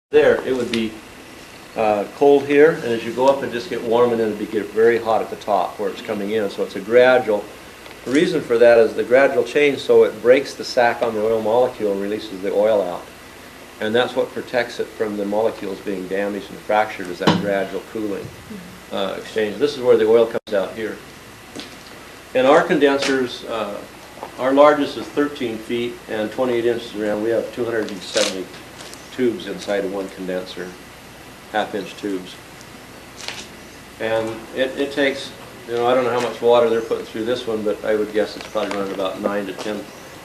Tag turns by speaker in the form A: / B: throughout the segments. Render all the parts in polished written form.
A: there, it would be cold here, and as you go up and just get warm, and then it would get very hot at the top where it's coming in. So it's a gradual. The reason for that is the gradual change, so it breaks the sac on the oil molecule and releases the oil out. And that's what protects it from the molecules being damaged and fractured, is that gradual cooling exchange. This is where the oil comes out here. And our condensers, our largest is 13 feet and 28 inches around. We have 270 tubes inside of one condenser, half-inch tubes. And it takes, I don't know how much water they're putting through this one, but I would guess it's probably running about 9 to 10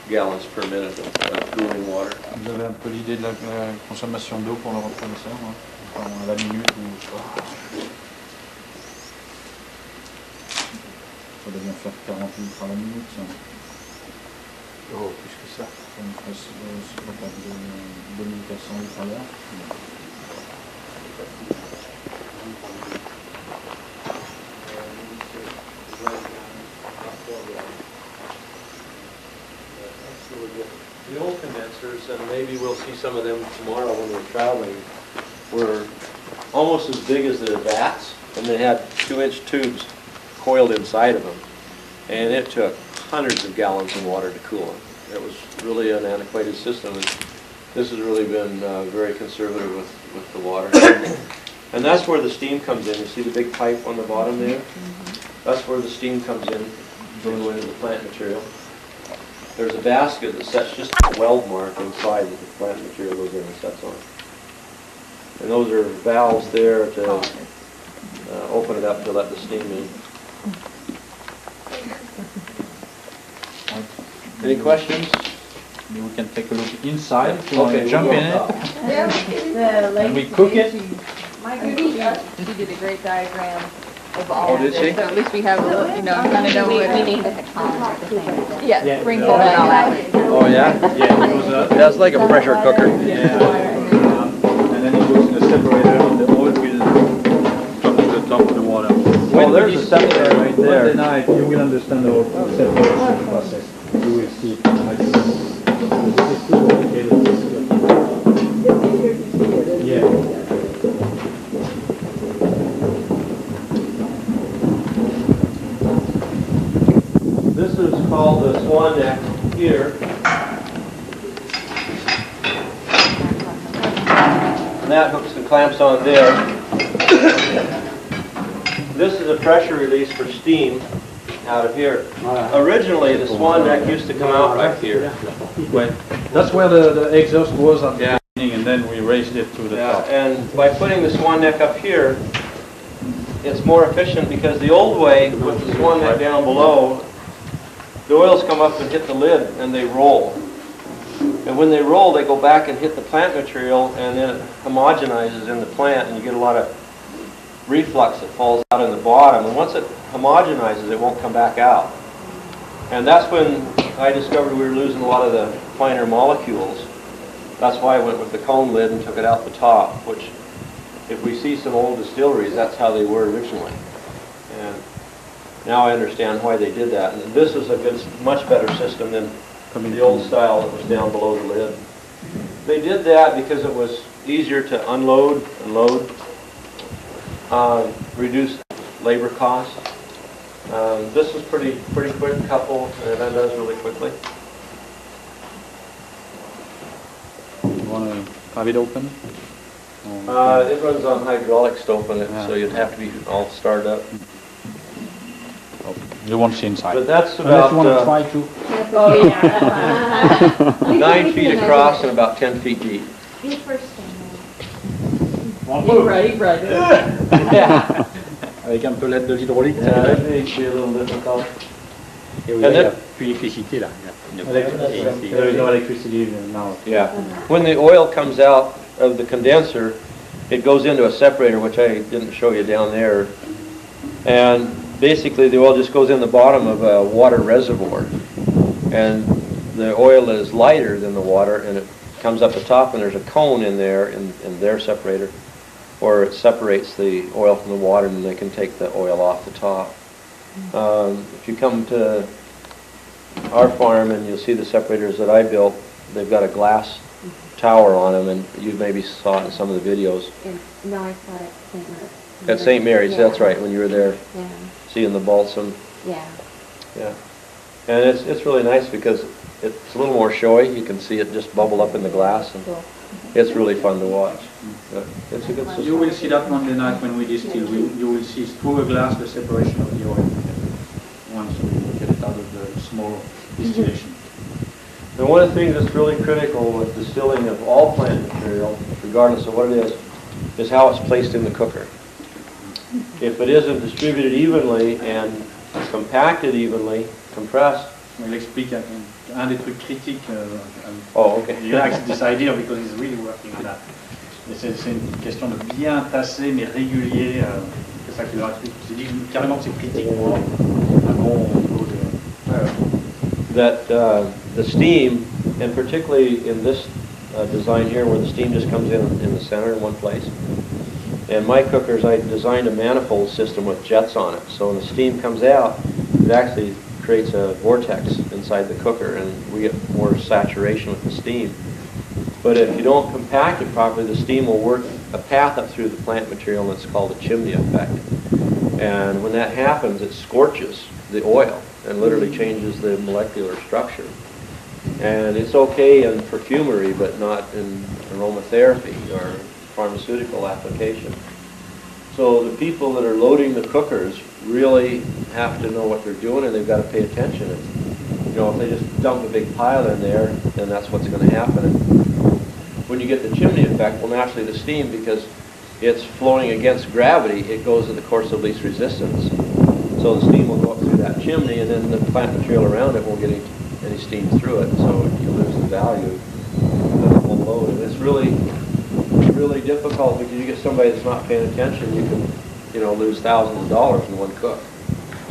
A: gallons per minute of cooling water.
B: Vous avez un peu l'idée de la consommation d'eau pour le reproducteur, hein? Enfin, à la minute ou ça devient faire 40 litres à la minute. Ça. Oh, plus que ça. On passe sur la table de 2400 litres à l'heure.
A: The old condensers, and maybe we'll see some of them tomorrow when we're traveling, were almost as big as the vats, and they had 2-inch tubes coiled inside of them. And it took hundreds of gallons of water to cool them. It was really an antiquated system, and this has really been very conservative with the water. And that's where the steam comes in. You see the big pipe on the bottom there? That's where the steam comes in, going into the plant material. There's a basket that sets just a weld mark inside that the plant material goes in and sets on. And those are valves there to open it up to let the steam in. Any questions?
B: Maybe we can take a look inside. If you
A: Okay,
B: want to jump
A: we'll
B: in it. And we cook it.
C: She did a great diagram of all
A: Oh,
C: of
A: did
C: this,
A: she?
C: so at least we have, kind of know what.
D: We named it the column at the same time.
C: Yeah, spring forward and all that.
A: Oh, yeah?
B: Yeah, it was
A: Yeah, it's like a pressure cooker.
B: yeah. And then it goes in the separator, and the oil will come to the top of the water.
A: Oh, there's a separator right there.
B: Wednesday night, you will understand the separation process. You will see it. This is too complicated. Yeah.
A: This is called the swan neck here. And that hooks the clamps on there. This is a pressure release for steam out of here. Originally, the swan neck used to come out back here.
B: That's where the exhaust was at
A: Yeah.
B: the beginning, and then we raised it to the
A: Yeah,
B: top.
A: and by putting the swan neck up here, it's more efficient, because the old way, with the swan neck down below, the oils come up and hit the lid and they roll. And when they roll, they go back and hit the plant material, and then it homogenizes in the plant, and you get a lot of reflux that falls out in the bottom. And once it homogenizes, it won't come back out. And that's when I discovered we were losing a lot of the finer molecules. That's why I went with the cone lid and took it out the top, which, if we see some old distilleries, that's how they were originally. And now I understand why they did that. And this is a good, much better system than the old style that was down below the lid. They did that because it was easier to unload and load, reduce labor costs. This is pretty quick couple, and it undoes really quickly.
B: You want to have it open?
A: It runs on hydraulics to open it, so you'd have to be all started up.
B: You won't see inside.
A: But that's
B: Unless you want to
A: about
B: try to.
D: Oh, yeah.
A: 9 feet across and about 10 feet deep.
D: Be first
C: Right.
A: Yeah.
B: Avec un peu l'aide de l'hydraulique.
A: That makes it a little difficult.
E: Et
A: And
E: vous avez
A: then-
E: plus d'électricité là.
B: There is no electricity now.
A: Yeah. When the oil comes out of the condenser, it goes into a separator, which I didn't show you down there. And basically, the oil just goes in the bottom of a water reservoir. And the oil is lighter than the water, and it comes up the top, and there's a cone in there, in their separator, where it separates the oil from the water, and they can take the oil off the top. If you come to our farm and you'll see the separators that I built, they've got a glass tower on them, and you maybe saw it in some of the videos.
D: No, I saw it at St. Mary's.
A: At St. Mary's, that's right, when you were there
D: Yeah,
A: seeing the balsam.
D: yeah.
A: Yeah. And it's really nice because it's a little more showy. You can see it just bubble up in the glass, and
D: Cool.
A: it's really fun to watch. Yeah, it's a good
B: You
A: system.
B: will see that Monday night when we distill. You will see through a glass the separation of the oil once we get it out of the small distillation.
A: And one of the things that's really critical with distilling of all plant material, regardless of what it is how it's placed in the cooker. If it isn't distributed evenly and compacted evenly, compressed.
B: Il explique un des trucs critiques.
A: Oh, okay.
B: He likes this idea because he's really working on that. Et c'est une question de bien tasser mais régulier. C'est ça qu'il leur explique. Il dit carrément que c'est critique pour un bon niveau de.
A: That the steam, and particularly in this design here where the steam just comes in the center in one place. And my cookers, I designed a manifold system with jets on it. So when the steam comes out, it actually creates a vortex inside the cooker, and we get more saturation with the steam. But if you don't compact it properly, the steam will work a path up through the plant material, and it's called a chimney effect. And when that happens, it scorches the oil and literally changes the molecular structure. And it's okay in perfumery, but not in aromatherapy or pharmaceutical application. So the people that are loading the cookers really have to know what they're doing, and they've got to pay attention. And, if they just dump a big pile in there, then that's what's going to happen. And when you get the chimney effect, well, naturally the steam, because it's flowing against gravity, it goes in the course of least resistance. So the steam will go up through that chimney, and then the plant material around it won't get any steam through it, so you lose the value of the whole load. And it's really difficult because you get somebody that's not paying attention, you can, lose thousands of dollars in one cook.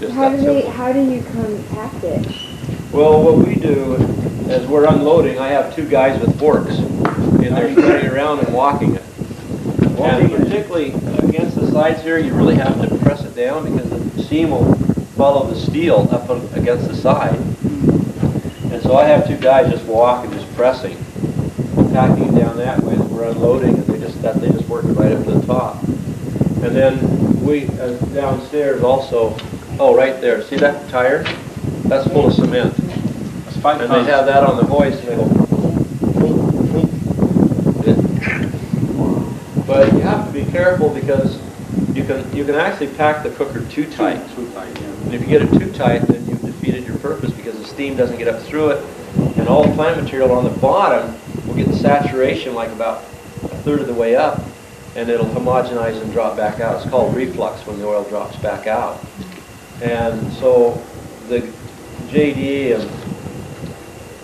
A: Just
D: How
A: that
D: do
A: simple.
D: how do you compact it?
A: Well, what we do as we're unloading, I have two guys with forks, and they're turning around and walking it. And particularly against the sides here, you really have to press it down because the seam will follow the steel up against the side. And so I have two guys just walking, just pressing, packing it down that way as we're unloading, and they just work it right up to the top. And then we downstairs also, right there, see that tire? That's full of cement.
B: That's 5
A: And
B: pounds.
A: they have that on the hoist, and they go. But you have to be careful because you can actually pack the cooker too tight.
B: Too tight, yeah.
A: And if you get it too tight, then you've defeated your purpose because the steam doesn't get up through it, and all the plant material on the bottom will get the saturation like about a third of the way up, and it'll homogenize and drop back out. It's called reflux when the oil drops back out. And so the JD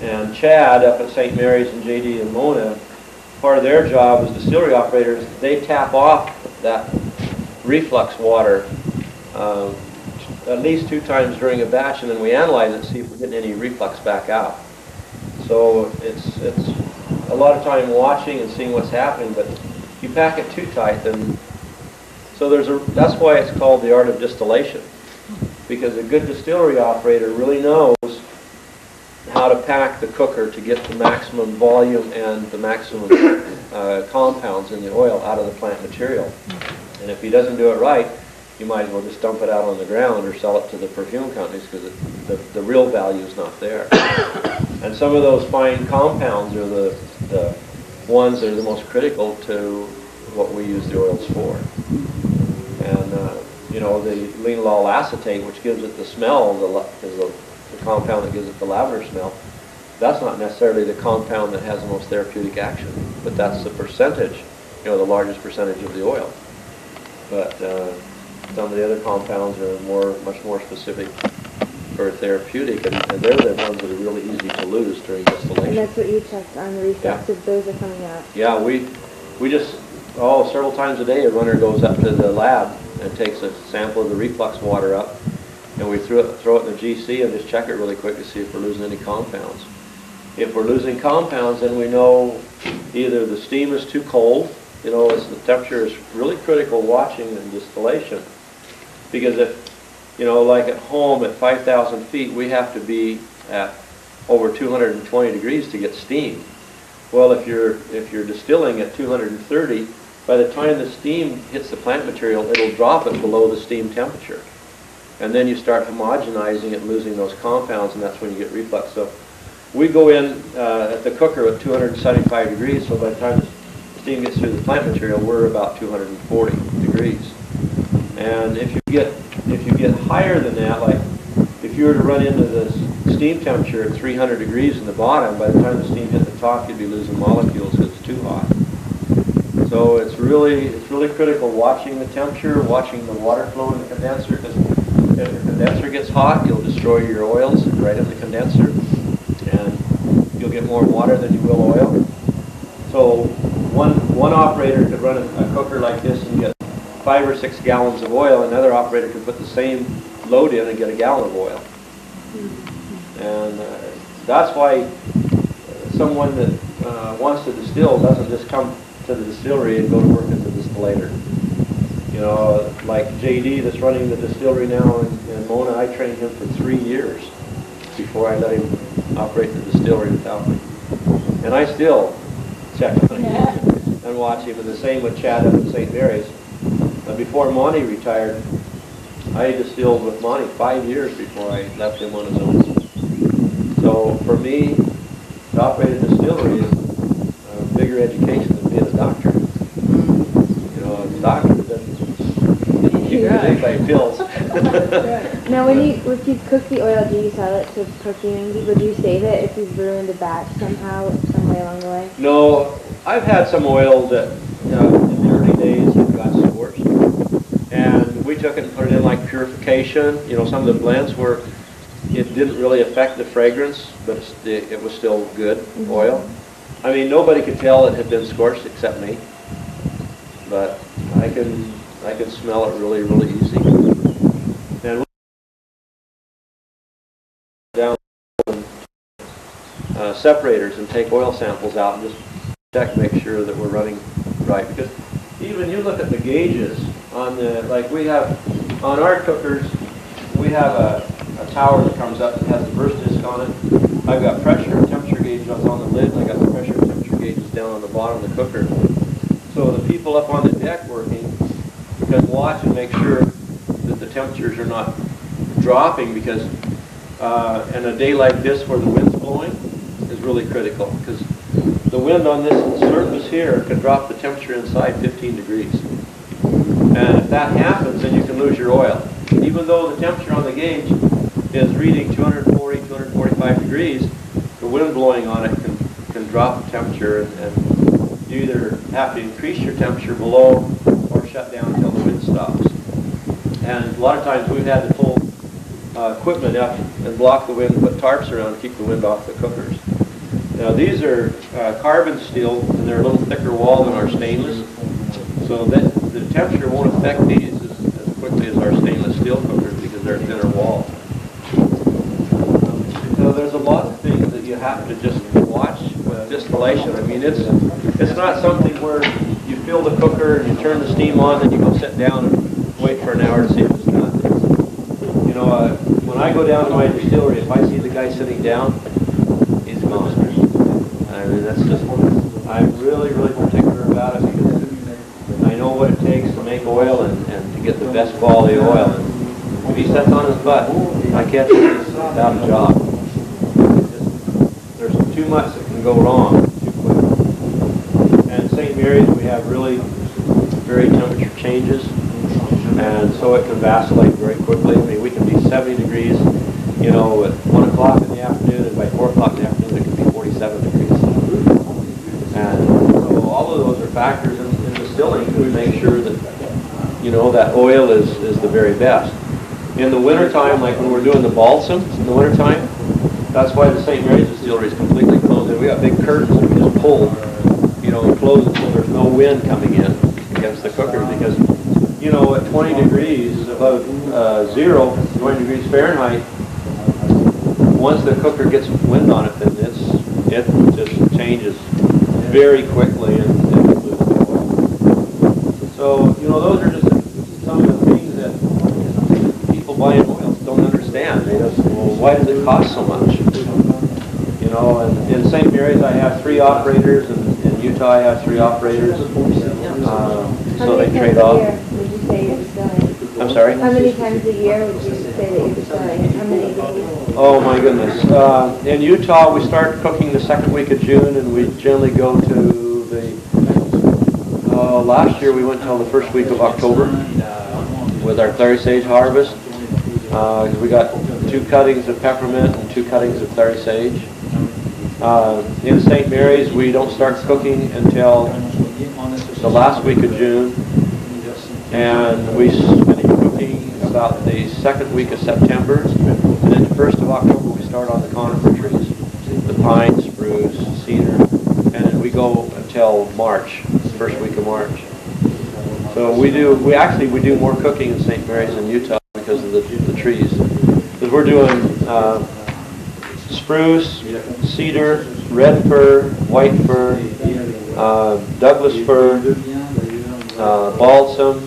A: and Chad up at St. Mary's and JD and Mona, part of their job as distillery operators, they tap off that reflux water at least 2 times during a batch, and then we analyze it and see if we're getting any reflux back out. So it's a lot of time watching and seeing what's happening, but if you pack it too tight, then that's why it's called the art of distillation, because a good distillery operator really knows how to pack the cooker to get the maximum volume and the maximum compounds in the oil out of the plant material. And if he doesn't do it right, you might as well just dump it out on the ground or sell it to the perfume companies because the real value is not there. And some of those fine compounds are the ones that are the most critical to what we use the oils for. And the linalool acetate, which gives it the smell, is the compound that gives it the lavender smell, that's not necessarily the compound that has the most therapeutic action, but that's the percentage, the largest percentage of the oil. But some of the other compounds are much more specific for therapeutic, and they're the ones that are really easy to lose during distillation.
D: And that's what you checked on the reflux,
A: Yeah.
D: if those are coming out.
A: Yeah, we just, several times a day a runner goes up to the lab and takes a sample of the reflux water up, and we throw it in the GC and just check it really quick to see if we're losing any compounds. If we're losing compounds, then we know either the steam is too cold, the temperature is really critical watching in distillation, because if, like at home at 5,000 feet, we have to be at over 220 degrees to get steam. Well, if you're distilling at 230, by the time the steam hits the plant material, it'll drop it below the steam temperature. And then you start homogenizing it, losing those compounds, and that's when you get reflux. So we go in at the cooker at 275 degrees, so by the time the steam gets through the plant material, we're about 240 degrees. And if you get higher than that, like if you were to run into the steam temperature at 300 degrees in the bottom, by the time the steam hit the top, you'd be losing molecules because it's too hot. So it's really critical watching the temperature, watching the water flow in the condenser, because if the condenser gets hot, you'll destroy your oils right in the condenser, and you'll get more water than you will oil. So one operator could run a cooker like this and get 5 or 6 gallons of oil. Another operator could put the same load in and get a gallon of oil. And that's why someone that wants to distill doesn't just come to the distillery and go to work as a distillator. You know, like JD that's running the distillery now in Mona, I trained him for 3 years before I let him operate the distillery without me. And I still check on him and watch him, and the same with Chad up at St. Mary's. Before Monty retired, I distilled with Monty 5 years before I left him on his own. So for me, to operate a distillery is a bigger education than being a doctor. You know, a doctor doesn't, you can take by pills.
D: Now, if you cook the oil, do you sell it to perfume people? Do you save it if you've ruined a batch somehow, some way along the way?
A: No, I've had some oil that in the early days it got scorched, and we took it and put it in like purification. You know, some of the blends were, it didn't really affect the fragrance, but it was still good oil. I mean, nobody could tell it had been scorched except me, but I can smell it really, really easy. And down separators and take oil samples out and just check, make sure that we're running right. Because even you look at the gauges on the, like we have, on our cookers, we have a tower that comes up that has a burst disc on it. I've got pressure and temperature gauges on the lid, and I got the pressure and temperature gauges down on the bottom of the cooker. So the people up on the deck working can watch and make sure that the temperatures are not dropping, because in a day like this where the wind's blowing is really critical, because the wind on this surface here can drop the temperature inside 15 degrees. And if that happens, then you can lose your oil. Even though the temperature on the gauge is reading 240, 245 degrees, the wind blowing on it can drop the temperature, and you either have to increase your temperature below or shut down until the wind stops. And a lot of times we've had to pull equipment up and block the wind and put tarps around to keep the wind off the cookers. Now these are carbon steel, and they're a little thicker wall than our stainless, so that the temperature won't affect these as quickly as our stainless steel cookers because they're thinner walls. So there's a lot of things that you have to just watch with distillation. I mean, it's not something where you fill the cooker and you turn the steam on and you go sit down and wait for an hour to see if it's done. You know, when I go down to my distillery, if I see the guy sitting down, he's gone. I mean, that's just, I'm really, really particular about it because I know what it takes to make oil and to get the best quality oil. And if he sits on his butt, I can't do this without a job. There's too much that can go wrong too quick. And at St. Mary's, we have really very temperature changes, and so it can vacillate very quickly. I mean, we can be 70 degrees, you know, at 1 o'clock in the afternoon, and by 4 o'clock in the afternoon, it can be 47 degrees. And so all of those are factors in distilling to make sure that, you know, that oil is the very best. In the wintertime, like when we're doing the balsam in the wintertime, that's why the St. Mary's distillery is completely closed. And we got big curtains that we just pull, you know, and close it so there's no wind coming in against the cooker, because, you know, at 20 degrees above zero, 20 degrees Fahrenheit, once the cooker gets wind on it, then it just changes very quickly and loses the oil. So, you know, those are just some of the things that people buying oils don't understand. They just, well, why does it cost so much? You know, and in St. Mary's, I have 3 operators, and in Utah, I have 3 operators. So they trade off.
D: How many times a year would you say you're distilling?
A: I'm sorry?
D: How many times a year would you say that you're distilling? How many days?
A: Oh my goodness. In Utah, we start cooking the 2nd week of June, and we generally go to the, last year we went till the 1st week of October with our clary sage harvest. We got 2 cuttings of peppermint and 2 cuttings of clary sage. In St. Mary's, we don't start cooking until the last week of June, and we finish cooking about the 2nd week of September, and then the 1st of October we start on the conifer trees, the pine, spruce, cedar, and then we go until March, the 1st week of March. So we do more cooking in St. Mary's than Utah because of the trees. Because we're doing spruce, cedar, red fir, white fir, Douglas fir, balsam,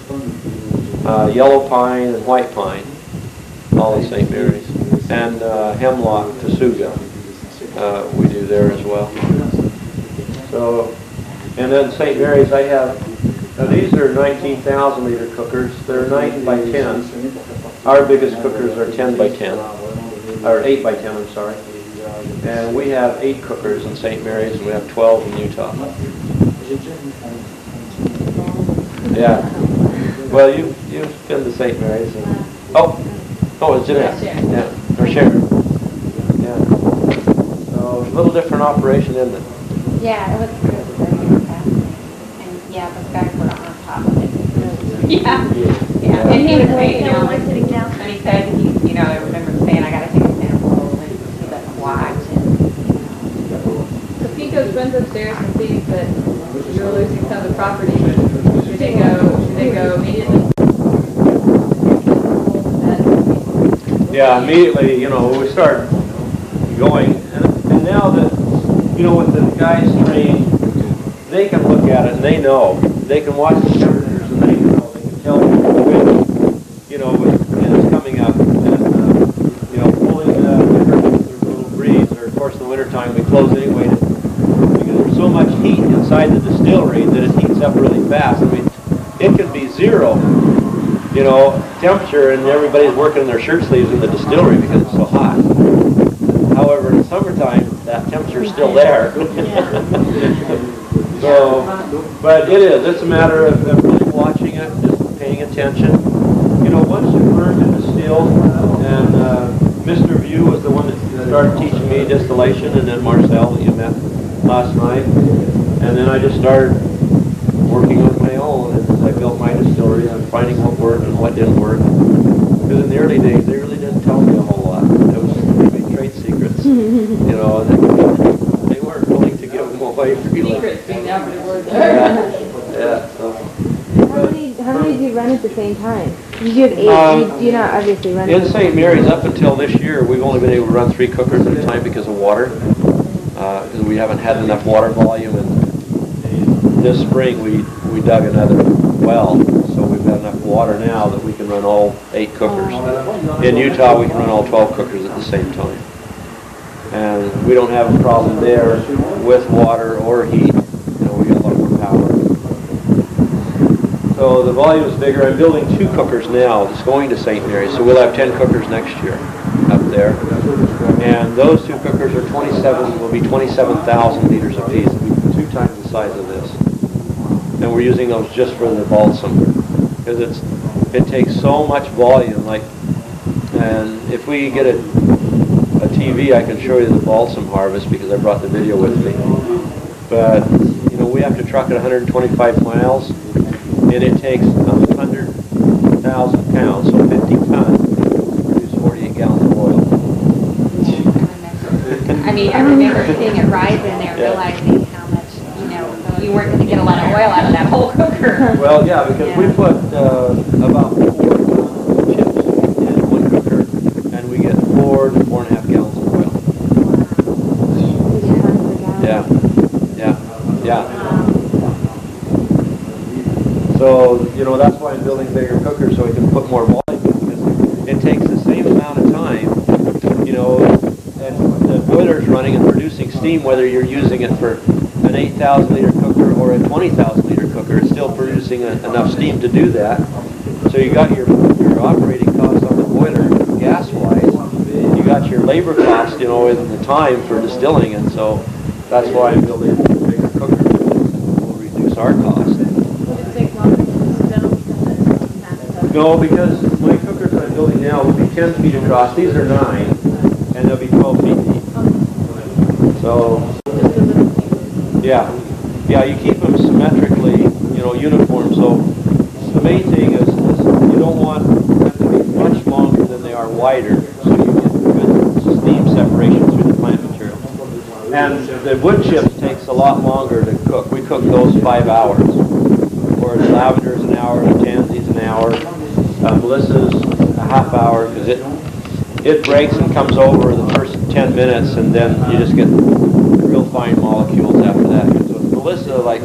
A: yellow pine, and white pine, all in St. Mary's, and hemlock, tasuga, we do there as well. So, and then St. Mary's, I have, now these are 19,000 liter cookers. They're 9 by 10. Our biggest cookers are 10 by 10, or 8 by 10, I'm sorry. And we have 8 cookers in St. Mary's, and we have 12 in Utah. Yeah. Well, you've been to St. Mary's. And, it's Jeanette. Yeah. Or Sharon. Yeah. So, a little different operation, isn't it?
F: Yeah, it was really fascinating. And yeah, those guys were on top of it. Yeah. Yeah. And he was saying,
C: sitting down.
F: and he said, I remember saying, I got to take a sample and he doesn't watch.
C: So Pico's runs upstairs and sees that you're losing some of the property. Should they go immediately?
A: Yeah, immediately, we start going, and now that, with the guys trained, they can look at it and they know. They can watch the temperatures and they know. They can tell you the wind, when it's coming up, and, pulling the little breeze, or of course in the wintertime we close anyway, because there's so much heat inside the distillery that it heats up really fast. I mean, it can be 0. Temperature, and everybody's working in their shirt sleeves in the distillery because it's so hot. However, in the summertime, that temperature is still there. But it's a matter of really watching it, just paying attention. Once you've learned to distill, and Mr. View was the one that started teaching me distillation, and then Marcel that you met last night. And then I just started working on my own, and as I built my distillery, I'm finding what worked and what didn't work. Because in the early days, they really didn't tell me a whole lot. It was maybe trade secrets, and they weren't willing to give them away freely.
C: Secrets being the operative word there.
A: Yeah. So.
D: How many do you run at the same time? You have 8. Do you not obviously run?
A: In St. Mary's, up until this year, we've only been able to run 3 cookers at a time because of water. Because we haven't had enough water volume, and this spring we dug another well, so we've got enough water now that we can run all 8 cookers. In Utah, we can run all 12 cookers at the same time. And we don't have a problem there with water or heat. We got a lot more power. So the volume is bigger. I'm building 2 cookers now that's going to St. Mary's, so we'll have 10 cookers next year up there. And those 2 cookers will be 27,000 liters apiece. It'll be 2 times the size of this. And we're using those just for the balsam, because it takes so much volume. And if we get a TV, I can show you the balsam harvest because I brought the video with me. But we have to truck it 125 miles, and it takes 100,000 pounds, so 50 tons, to produce 48 gallons of oil.
F: I remember seeing it rise in there, realizing how much, you weren't going to get a lot of oil out of that whole cooker.
A: Well, yeah, because we put about 4 chips in 1 cooker, and we get 4 to 4.5 gallons of oil. Yeah. So, that's why I'm building bigger cookers, so we can put more volume in, because it takes the same amount of time, and the boiler's running and producing steam, whether you're using it for an 8,000 liter cooker or a 20,000 liter cooker, it's still producing enough steam to do that. So you got your operating costs on the boiler gas-wise. You got your labor cost, you know, in the time for distilling, and so that's why I'm building bigger cookers. Will reduce our cost.
C: Would it take longer to distill because it's not
A: No, because my cookers I'm building now will be 10 feet across. These are 9, and they'll be 12 feet deep. So, yeah, you keep them symmetrically, you know, uniform. So the main thing is you don't want them to be much longer than they are wider, so you get good steam separation through the plant material. And the wood chips takes a lot longer to cook. We cook those 5 hours, whereas lavender's an hour, the tansy's an hour, Melissa's a half hour, because it breaks and comes over the first 10 minutes, and then you just get real fine molecules after that. So Melissa, like,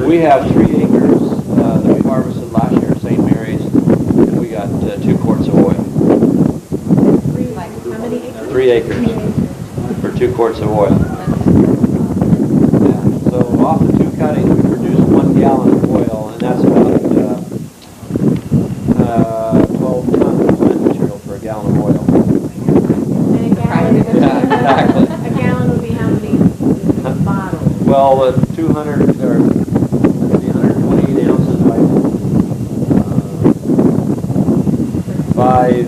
A: we have 3 acres that we harvested last year at St. Mary's, and we got 2 quarts of oil.
C: How many acres?
A: 3 acres for 2 quarts of oil. Yeah. So off the 2 cuttings, we produce 1 gallon of oil, and that's about 12 tons of plant material for a gallon of oil.
C: And a gallon,
A: Yeah, exactly.
C: a gallon would be how many bottles?
A: Well, 200 or 128 ounces by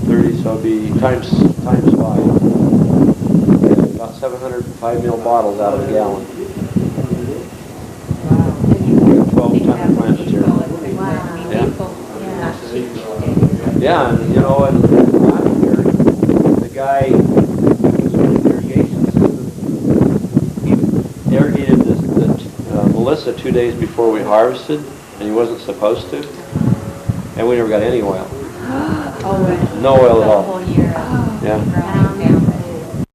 A: 30, so it'd be times 5. Yeah, about 705 ml bottles out of a gallon. 12 ton of plant material.
C: Wow.
A: Yeah, and you know, and last year, the guy who's doing the irrigation system, he irrigated Melissa 2 days before we harvested, and he wasn't supposed to, and we never got any oil.
F: Oh,
A: No oil at
F: the
A: all.
F: whole year.
A: Yeah.